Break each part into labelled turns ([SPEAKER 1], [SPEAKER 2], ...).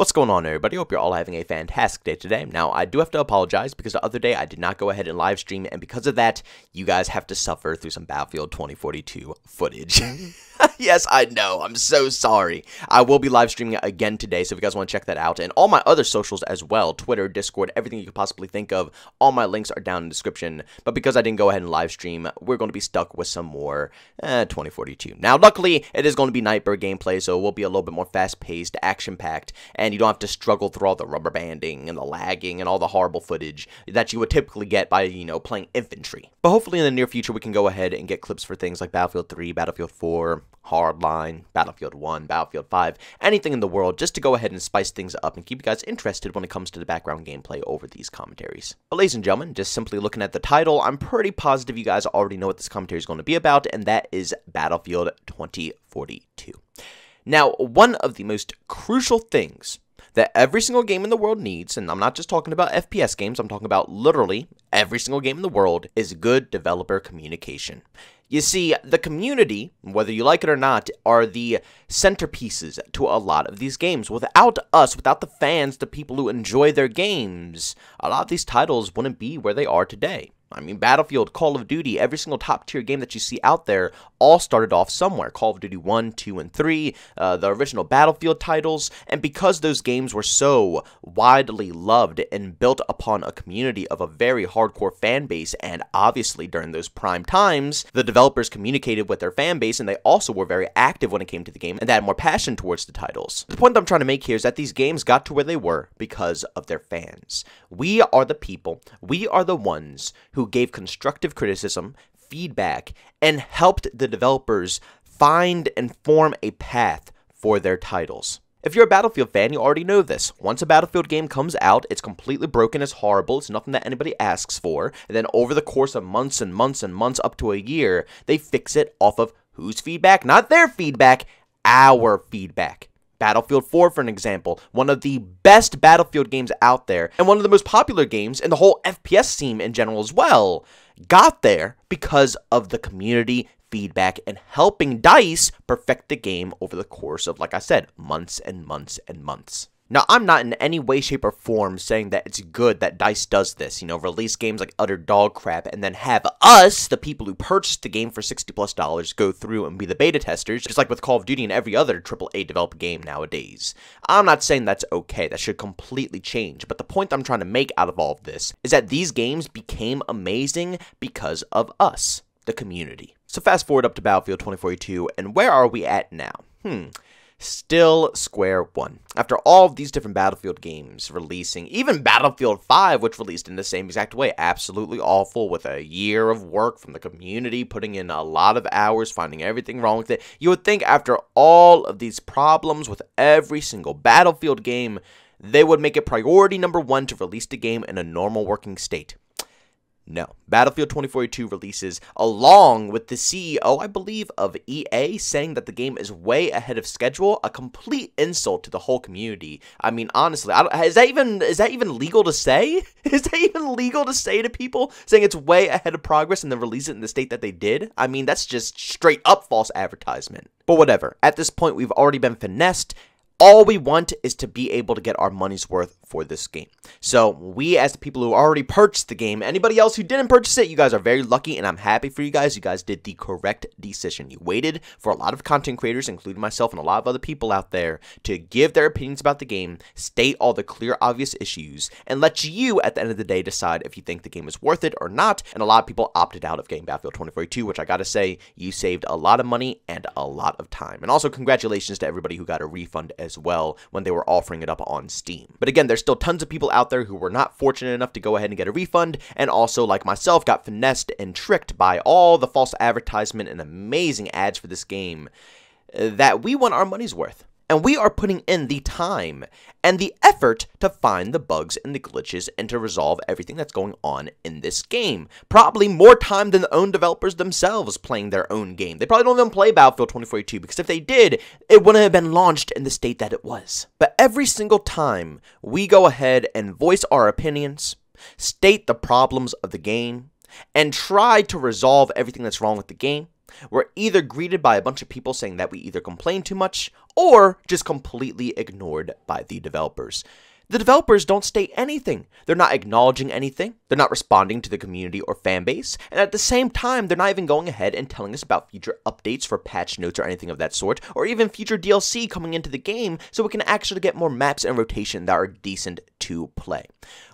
[SPEAKER 1] What's going on, everybody? Hope you're all having a fantastic day today. Now, I do have to apologize because the other day I did not go ahead and live stream, and because of that, you guys have to suffer through some Battlefield 2042 footage. Yes, I know. I'm so sorry. I will be live streaming again today, so if you guys want to check that out, and all my other socials as well, Twitter, Discord, everything you could possibly think of, all my links are down in the description. But because I didn't go ahead and live stream, we're going to be stuck with some more 2042. Now, luckily, it is going to be Nightbird gameplay, so it will be a little bit more fast-paced, action-packed, and you don't have to struggle through all the rubber banding and the lagging and all the horrible footage that you would typically get by, playing infantry. But hopefully in the near future, we can go ahead and get clips for things like Battlefield 3, Battlefield 4, Hardline, Battlefield 1, Battlefield 5, anything in the world, just to go ahead and spice things up and keep you guys interested when it comes to the background gameplay over these commentaries. But ladies and gentlemen, just simply looking at the title, I'm pretty positive you guys already know what this commentary is going to be about, and that is Battlefield 2042. Now, one of the most crucial things that every single game in the world needs, and I'm not just talking about FPS games, I'm talking about literally every single game in the world, is good developer communication. You see, the community, whether you like it or not, are the centerpieces to a lot of these games. Without us, without the fans, the people who enjoy their games, a lot of these titles wouldn't be where they are today. I mean, Battlefield, Call of Duty, every single top-tier game that you see out there all started off somewhere. Call of Duty 1, 2, and 3, the original Battlefield titles, and because those games were so widely loved and built upon a community of a very hardcore fan base, and obviously during those prime times, the developers communicated with their fan base, and they also were very active when it came to the game, and they had more passion towards the titles. The point I'm trying to make here is that these games got to where they were because of their fans. We are the people, we are the ones who gave constructive criticism, feedback, and helped the developers find and form a path for their titles. If you're a Battlefield fan, you already know this. Once a Battlefield game comes out, it's completely broken, it's horrible, it's nothing that anybody asks for, and then over the course of months and months and months, up to a year, they fix it off of whose feedback? Not their feedback, our feedback. Battlefield 4, for an example, one of the best Battlefield games out there, and one of the most popular games in the whole FPS scene in general as well, got there because of the community feedback and helping DICE perfect the game over the course of, like I said, months and months and months. Now, I'm not in any way, shape, or form saying that it's good that DICE does this, release games like utter dog crap, and then have us, the people who purchased the game for $60+, go through and be the beta testers, just like with Call of Duty and every other AAA developed game nowadays. I'm not saying that's okay, that should completely change, but the point I'm trying to make out of all of this is that these games became amazing because of us, the community. So fast forward up to Battlefield 2042, and where are we at now? Still square one. After all of these different Battlefield games releasing, even Battlefield 5, which released in the same exact way, absolutely awful, with a year of work from the community, putting in a lot of hours, finding everything wrong with it. You would think after all of these problems with every single Battlefield game, they would make it priority number one to release the game in a normal working state. No. Battlefield 2042 releases along with the CEO, I believe, of EA saying that the game is way ahead of schedule, a complete insult to the whole community. I mean, honestly, is that even legal to say? Is that even legal to say to people, saying it's way ahead of progress and then release it in the state that they did? I mean, that's just straight up false advertisement. But whatever. At this point, we've already been finessed. All we want is to be able to get our money's worth for this game. So we, as the people who already purchased the game, anybody else who didn't purchase it, you guys are very lucky, and I'm happy for you guys. You guys did the correct decision. You waited for a lot of content creators, including myself and a lot of other people out there, to give their opinions about the game, state all the clear, obvious issues, and let you, at the end of the day, decide if you think the game is worth it or not. And a lot of people opted out of getting Battlefield 2042, which I gotta say, you saved a lot of money and a lot of time. And also, congratulations to everybody who got a refund as well when they were offering it up on Steam. But again, there's still tons of people out there who were not fortunate enough to go ahead and get a refund, and also, like myself, got finessed and tricked by all the false advertisement and amazing ads for this game, that we want our money's worth. And we are putting in the time and the effort to find the bugs and the glitches and to resolve everything that's going on in this game. Probably more time than the own developers themselves playing their own game. They probably don't even play Battlefield 2042, because if they did, it wouldn't have been launched in the state that it was. But every single time we go ahead and voice our opinions, state the problems of the game, and try to resolve everything that's wrong with the game, we're either greeted by a bunch of people saying that we either complain too much or just completely ignored by the developers. The developers don't state anything. They're not acknowledging anything. They're not responding to the community or fan base. And at the same time, they're not even going ahead and telling us about future updates for patch notes or anything of that sort, or even future DLC coming into the game so we can actually get more maps and rotation that are decent to play.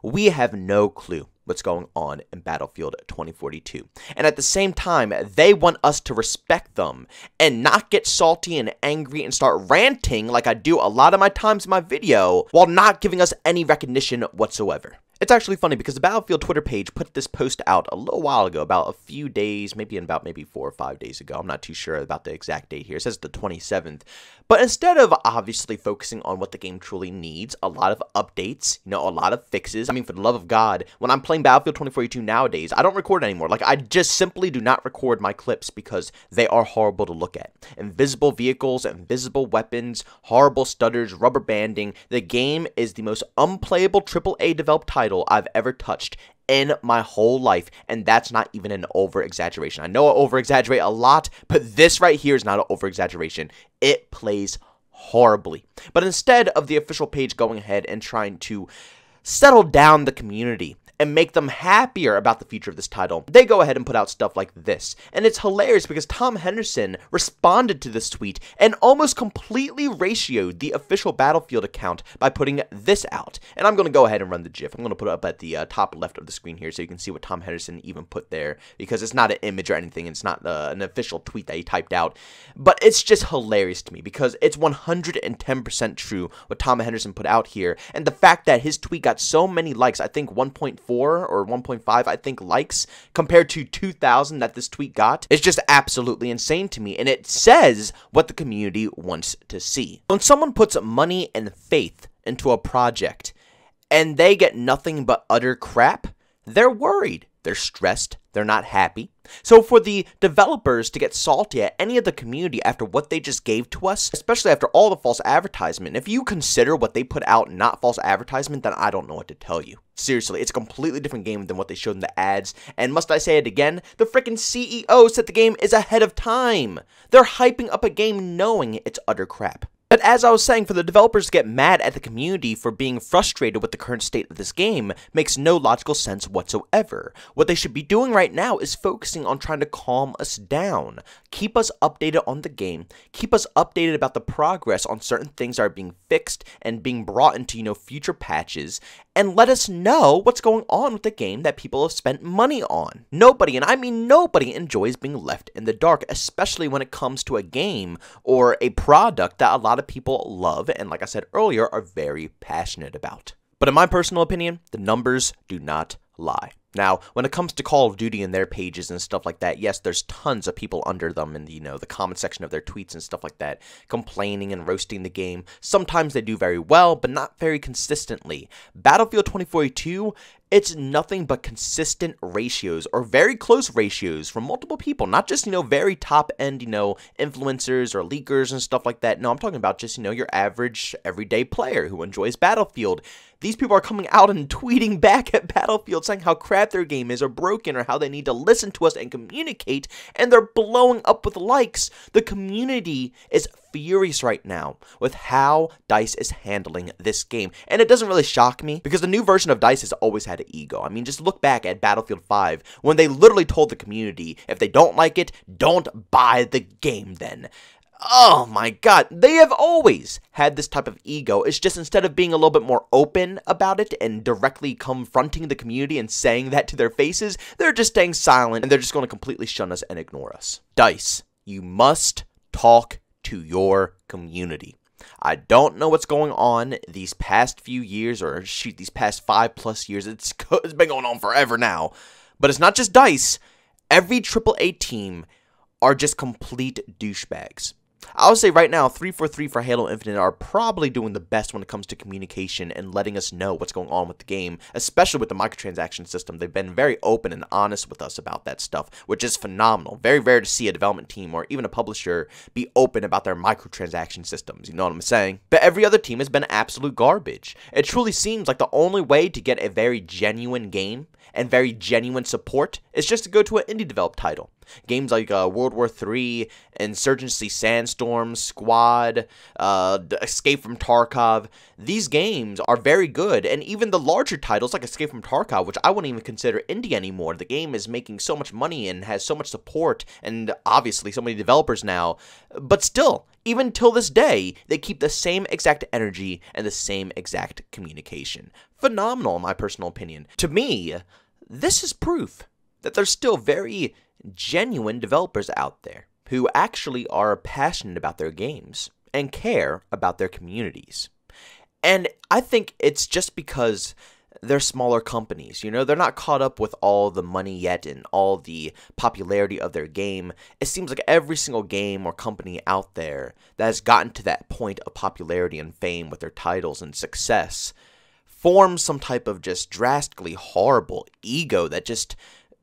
[SPEAKER 1] We have no clue what's going on in Battlefield 2042. And at the same time, they want us to respect them and not get salty and angry and start ranting like I do a lot of my times in my video while not giving us any recognition whatsoever. It's actually funny because the Battlefield Twitter page put this post out a little while ago, about a few days, maybe 4 or 5 days ago. I'm not too sure about the exact date here. It says the 27th. But instead of obviously focusing on what the game truly needs, a lot of updates, a lot of fixes. I mean, for the love of God, when I'm playing Battlefield 2042 nowadays, I don't record anymore. Like, I just simply do not record my clips because they are horrible to look at. Invisible vehicles, invisible weapons, horrible stutters, rubber banding. The game is the most unplayable AAA developed title I've ever touched in my whole life, and that's not even an over-exaggeration. I know I over-exaggerate a lot, but this right here is not an over-exaggeration. It plays horribly. But instead of the official page going ahead and trying to settle down the community and make them happier about the future of this title, they go ahead and put out stuff like this. And it's hilarious because Tom Henderson responded to this tweet and almost completely ratioed the official Battlefield account by putting this out. And I'm going to go ahead and run the GIF. I'm going to put it up at the top left of the screen here so you can see what Tom Henderson even put there, because it's not an image or anything. It's not an official tweet that he typed out. But it's just hilarious to me because it's 110% true what Tom Henderson put out here. And the fact that his tweet got so many likes, I think 1.4 or 1.5, I think, likes compared to 2,000 that this tweet got, is just absolutely insane to me. And it says what the community wants to see. When someone puts money and faith into a project and they get nothing but utter crap, they're worried. They're stressed. They're not happy. So for the developers to get salty at any of the community after what they just gave to us, especially after all the false advertisement, if you consider what they put out not false advertisement, then I don't know what to tell you. Seriously, it's a completely different game than what they showed in the ads. And must I say it again? The freaking CEO said the game is ahead of time. They're hyping up a game knowing it's utter crap. But as I was saying, for the developers to get mad at the community for being frustrated with the current state of this game makes no logical sense whatsoever. What they should be doing right now is focusing on trying to calm us down, keep us updated on the game, keep us updated about the progress on certain things that are being fixed and being brought into, future patches, and let us know what's going on with the game that people have spent money on. Nobody, and I mean nobody, enjoys being left in the dark, especially when it comes to a game or a product that a lot of people love and, like I said earlier, are very passionate about. But in my personal opinion, the numbers do not lie. Now, when it comes to Call of Duty and their pages and stuff like that, yes, there's tons of people under them in the, the comment section of their tweets and stuff like that, complaining and roasting the game. Sometimes they do very well, but not very consistently. Battlefield 2042, it's nothing but consistent ratios, or very close ratios from multiple people, not just, very top-end, influencers or leakers and stuff like that. No, I'm talking about just, your average, everyday player who enjoys Battlefield. These people are coming out and tweeting back at Battlefield saying how crap their game is or broken or how they need to listen to us and communicate, and they're blowing up with likes. The community is furious right now with how DICE is handling this game, and it doesn't really shock me because the new version of DICE has always had an ego. I mean, just look back at Battlefield 5 when they literally told the community, if they don't like it, don't buy the game then. Oh my god, they have always had this type of ego. It's just instead of being a little bit more open about it and directly confronting the community and saying that to their faces, they're just staying silent and they're just going to completely shun us and ignore us. DICE, you must talk to your community. I don't know what's going on these past few years, or shoot, these past 5+ years. It's been going on forever now. But it's not just DICE. Every AAA team are just complete douchebags. I would say right now, 343 for Halo Infinite are probably doing the best when it comes to communication and letting us know what's going on with the game, especially with the microtransaction system. They've been very open and honest with us about that stuff, which is phenomenal. Very rare to see a development team or even a publisher be open about their microtransaction systems, you know what I'm saying? But every other team has been absolute garbage. It truly seems like the only way to get a very genuine game and very genuine support is just to go to an indie developed title. Games like World War III, Insurgency Sandstorm, Squad, Escape from Tarkov. These games are very good, and even the larger titles like Escape from Tarkov, which I wouldn't even consider indie anymore. The game is making so much money and has so much support, and obviously so many developers now, but still, even till this day, they keep the same exact energy and the same exact communication. Phenomenal, in my personal opinion. To me, this is proof that there's still very genuine developers out there who actually are passionate about their games and care about their communities. And I think it's just because they're smaller companies, you know, they're not caught up with all the money yet and all the popularity of their game. It seems like every single game or company out there that has gotten to that point of popularity and fame with their titles and success forms some type of just drastically horrible ego that just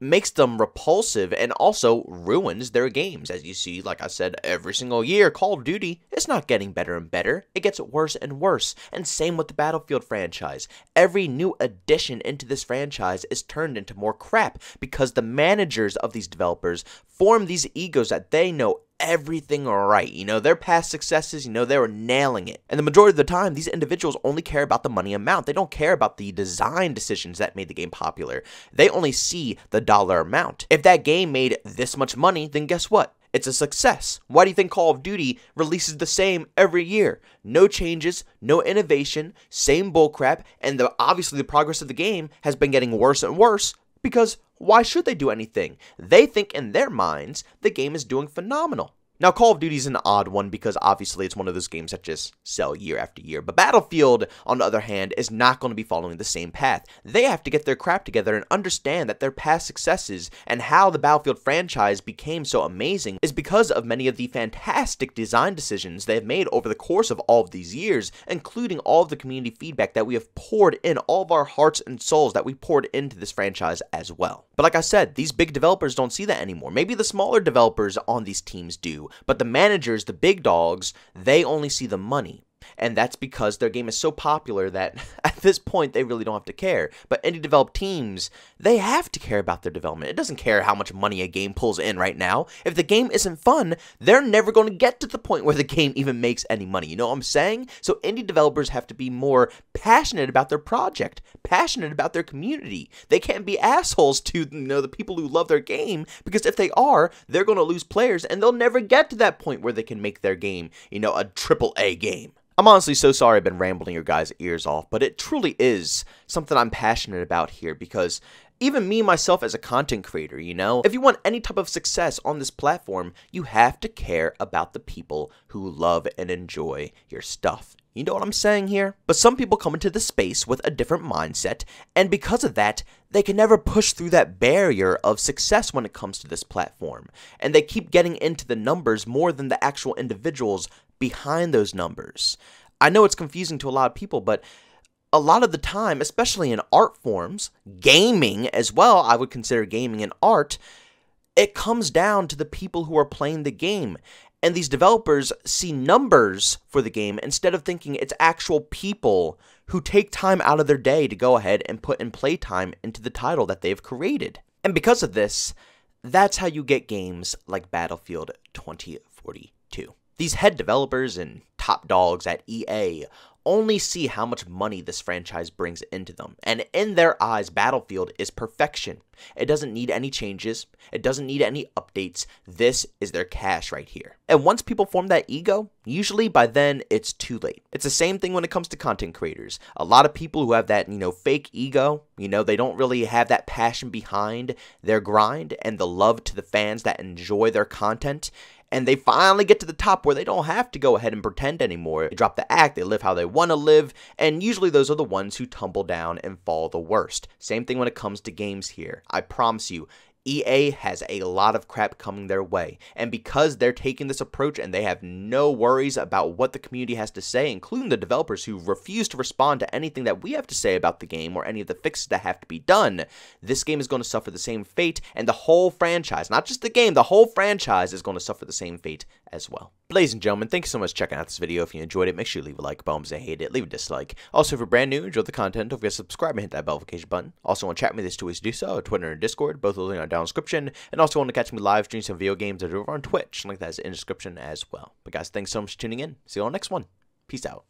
[SPEAKER 1] makes them repulsive and also ruins their games. As you see, like I said, every single year, Call of Duty is not getting better and better. It gets worse and worse. And same with the Battlefield franchise. Every new addition into this franchise is turned into more crap because the managers of these developers form these egos that they know everything right. You know, their past successes, you know, they were nailing it. And the majority of the time, these individuals only care about the money amount. They don't care about the design decisions that made the game popular. They only see the dollar amount. If that game made this much money, then guess what? It's a success. Why do you think Call of Duty releases the same every year? No changes, no innovation, same bullcrap, and obviously the progress of the game has been getting worse and worse because why should they do anything? They think in their minds the game is doing phenomenal. Now, Call of Duty is an odd one because obviously it's one of those games that just sell year after year. But Battlefield, on the other hand, is not going to be following the same path. They have to get their crap together and understand that their past successes and how the Battlefield franchise became so amazing is because of many of the fantastic design decisions they have made over the course of all of these years, including all of the community feedback that we have poured in, all of our hearts and souls that we poured into this franchise as well. But like I said, these big developers don't see that anymore. Maybe the smaller developers on these teams do, but the managers, the big dogs, they only see the money. And that's because their game is so popular that at this point they really don't have to care. But indie developed teams, they have to care about their development. It doesn't care how much money a game pulls in right now. If the game isn't fun, they're never going to get to the point where the game even makes any money. You know what I'm saying? So indie developers have to be more passionate about their project, passionate about their community. They can't be assholes to, you know, the people who love their game, because if they are, they're going to lose players and they'll never get to that point where they can make their game, you know, a AAA game. I'm honestly so sorry I've been rambling your guys' ears off, but it truly is something I'm passionate about here because even me myself as a content creator, you know, if you want any type of success on this platform, you have to care about the people who love and enjoy your stuff. You know what I'm saying here? But some people come into the space with a different mindset, and because of that, they can never push through that barrier of success when it comes to this platform. And they keep getting into the numbers more than the actual individuals behind those numbers. I know it's confusing to a lot of people, but a lot of the time, especially in art forms, gaming as well, I would consider gaming an art, it comes down to the people who are playing the game. And these developers see numbers for the game instead of thinking it's actual people who take time out of their day to go ahead and put in playtime into the title that they've created. And because of this, that's how you get games like Battlefield 2042. These head developers and top dogs at EA only see how much money this franchise brings into them, and in their eyes, Battlefield is perfection. It doesn't need any changes, it doesn't need any updates. This is their cash right here. And once people form that ego, usually by then it's too late. It's the same thing when it comes to content creators. A lot of people who have that, you know, fake ego, you know, they don't really have that passion behind their grind and the love to the fans that enjoy their content. And they finally get to the top where they don't have to go ahead and pretend anymore. They drop the act, they live how they want to live, and usually those are the ones who tumble down and fall the worst. Same thing when it comes to games here. I promise you, EA has a lot of crap coming their way, and because they're taking this approach and they have no worries about what the community has to say, including the developers who refuse to respond to anything that we have to say about the game or any of the fixes that have to be done, this game is going to suffer the same fate, and the whole franchise, not just the game, the whole franchise is going to suffer the same fate as well. Ladies and gentlemen, thank you so much for checking out this video. If you enjoyed it, make sure you leave a like, bombs, and hate it, leave a dislike. Also, if you're brand new, enjoy the content, don't forget to subscribe and hit that bell notification button. Also, want to chat with me, there's two ways to do so, Twitter and Discord, both links are down in the description. And also want to catch me live stream some video games over on Twitch, link that is in the description as well. But guys, thanks so much for tuning in. See you on the next one. Peace out.